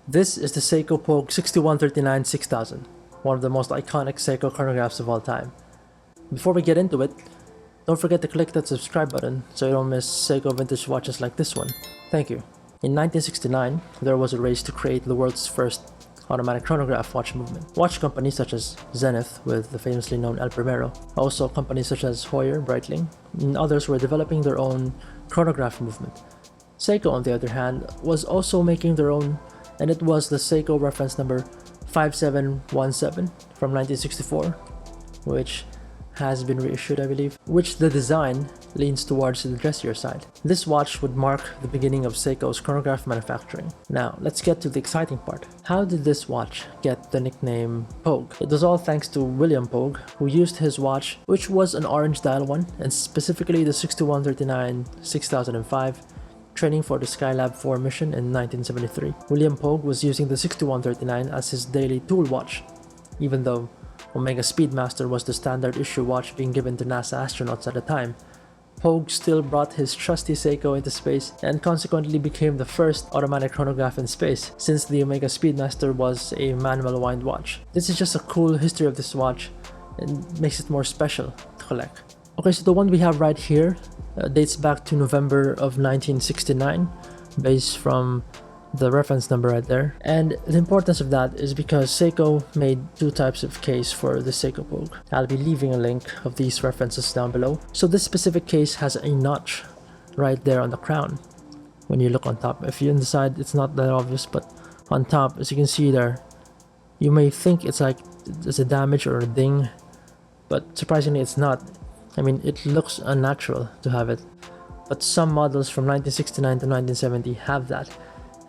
This is the Seiko Pogue 6139-6000, one of the most iconic Seiko chronographs of all time. Before we get into it, don't forget to click that subscribe button so you don't miss Seiko vintage watches like this one. Thank you. In 1969, there was a race to create the world's first automatic chronograph watch movement. Watch companies such as Zenith, with the famously known El Primero, also companies such as Heuer, Breitling, and others were developing their own chronograph movement. Seiko, on the other hand, was also making their own, and it was the Seiko reference number 5717 from 1964, which has been reissued, I believe, which the design leans towards the dressier side. This watch would mark the beginning of Seiko's chronograph manufacturing. Now, let's get to the exciting part. How did this watch get the nickname Pogue? It was all thanks to William Pogue, who used his watch, which was an orange dial one, and specifically the 6139-6005, training for the Skylab 4 mission in 1973. William Pogue was using the 6139 as his daily tool watch, even though Omega Speedmaster was the standard issue watch being given to NASA astronauts at the time. Pogue still brought his trusty Seiko into space and consequently became the first automatic chronograph in space, since the Omega Speedmaster was a manual wind watch. This is just a cool history of this watch and makes it more special to collect. Okay, so the one we have right here dates back to November of 1969, based from the reference number right there. And the importance of that is because Seiko made two types of case for the Seiko Pogue. I'll be leaving a link of these references down below. So this specific case has a notch right there on the crown when you look on top. If you're inside, it's not that obvious, but on top, as you can see there, you may think it's like there's a damage or a ding, but surprisingly it's not. I mean, it looks unnatural to have it, but some models from 1969 to 1970 have that.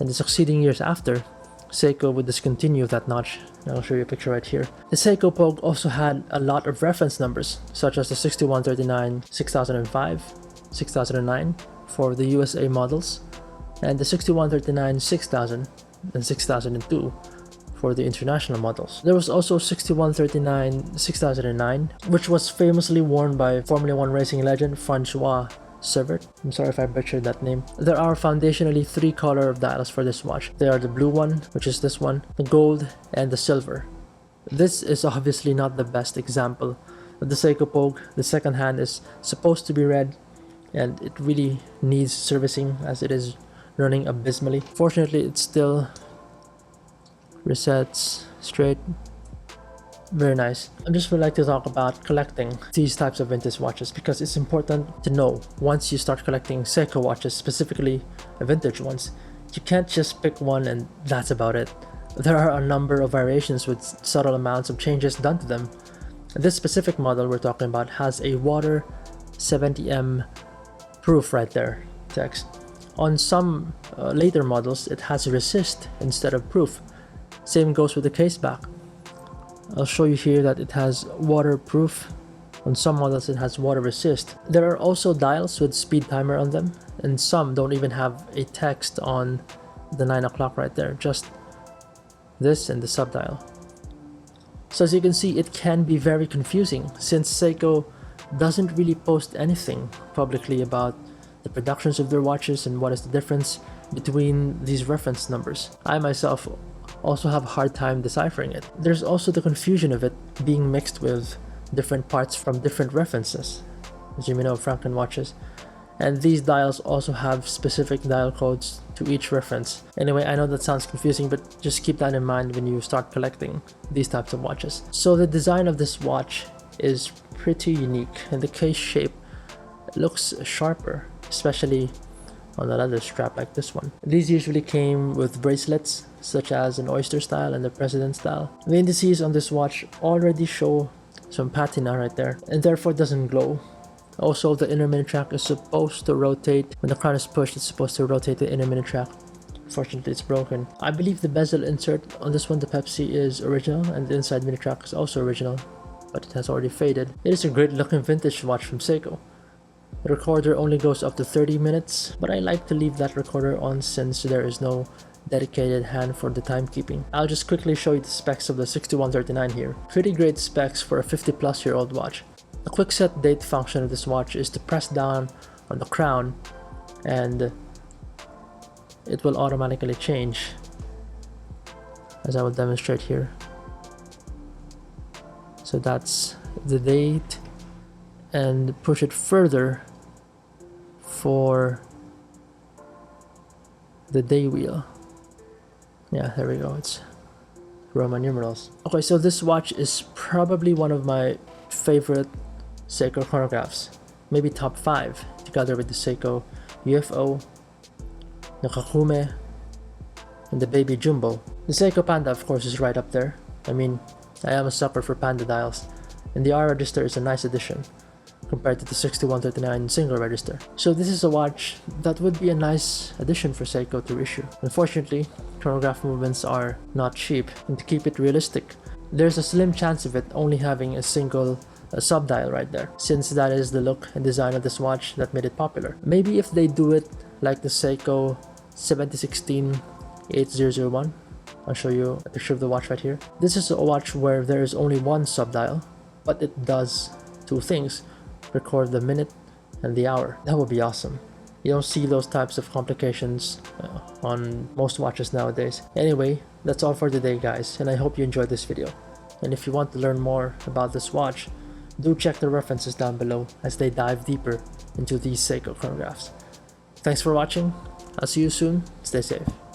And the succeeding years after, Seiko would discontinue that notch. I'll show you a picture right here. The Seiko Pogue also had a lot of reference numbers, such as the 6139, 6005, 6009 for the USA models, and the 6139, 6000, and 6002 for the international models. There was also 6139, 6009, which was famously worn by Formula 1 racing legend Francois Servet. I'm sorry if I butchered that name. There are foundationally three color of dials for this watch. They are the blue one, which is this one, the gold, and the silver. This is obviously not the best example of the Seiko Pogue. The second hand is supposed to be red, and it really needs servicing as it is running abysmally. Fortunately, it still resets straight. Very nice. I just would like to talk about collecting these types of vintage watches because it's important to know once you start collecting Seiko watches, specifically vintage ones, you can't just pick one and that's about it. There are a number of variations with subtle amounts of changes done to them. This specific model we're talking about has a water 70M proof right there, text. On some later models, it has resist instead of proof. Same goes with the case back. I'll show you here that it has waterproof. On some models it has water resist. There are also dials with speed timer on them, and some don't even have a text on the 9 o'clock right there, just this and the subdial. So as you can see, it can be very confusing since Seiko doesn't really post anything publicly about the productions of their watches and what is the difference between these reference numbers. I myself also have a hard time deciphering it. There's also the confusion of it being mixed with different parts from different references, as you may know, Franken watches. And these dials also have specific dial codes to each reference. Anyway, I know that sounds confusing, but just keep that in mind when you start collecting these types of watches. So the design of this watch is pretty unique, and the case shape looks sharper, especially on the leather strap like this one. These usually came with bracelets, such as an oyster style and the president style. The indices on this watch already show some patina right there, and therefore doesn't glow. Also, the inner mini track is supposed to rotate. When the crown is pushed, it's supposed to rotate the inner mini track. Fortunately, it's broken. I believe the bezel insert on this one, the Pepsi, is original, and the inside mini track is also original, but it has already faded. It is a great looking vintage watch from Seiko. The recorder only goes up to 30 minutes, but I like to leave that recorder on since there is no dedicated hand for the timekeeping. I'll just quickly show you the specs of the 6139 here. Pretty great specs for a 50-plus-year-old watch. The quick set date function of this watch is to press down on the crown and it will automatically change as I will demonstrate here. So that's the date, and push it further for the day wheel. Yeah, there we go, it's Roman numerals. Okay, so this watch is probably one of my favorite Seiko chronographs, maybe top 5, together with the Seiko UFO, the Kakume, and the Baby Jumbo. The Seiko Panda, of course, is right up there. I mean, I am a sucker for Panda dials, and the R register is a nice addition compared to the 6139 single register. So this is a watch that would be a nice addition for Seiko to issue. Unfortunately, chronograph movements are not cheap, and to keep it realistic, there's a slim chance of it only having a single sub-dial right there, since that is the look and design of this watch that made it popular. Maybe if they do it like the Seiko 7016-8001, I'll show you a picture of the watch right here. This is a watch where there is only one sub-dial, but it does two things: record the minute and the hour. That would be awesome. You don't see those types of complications on most watches nowadays. Anyway, that's all for today, guys, and I hope you enjoyed this video. And if you want to learn more about this watch, do check the references down below as they dive deeper into these Seiko chronographs. Thanks for watching. I'll see you soon. Stay safe.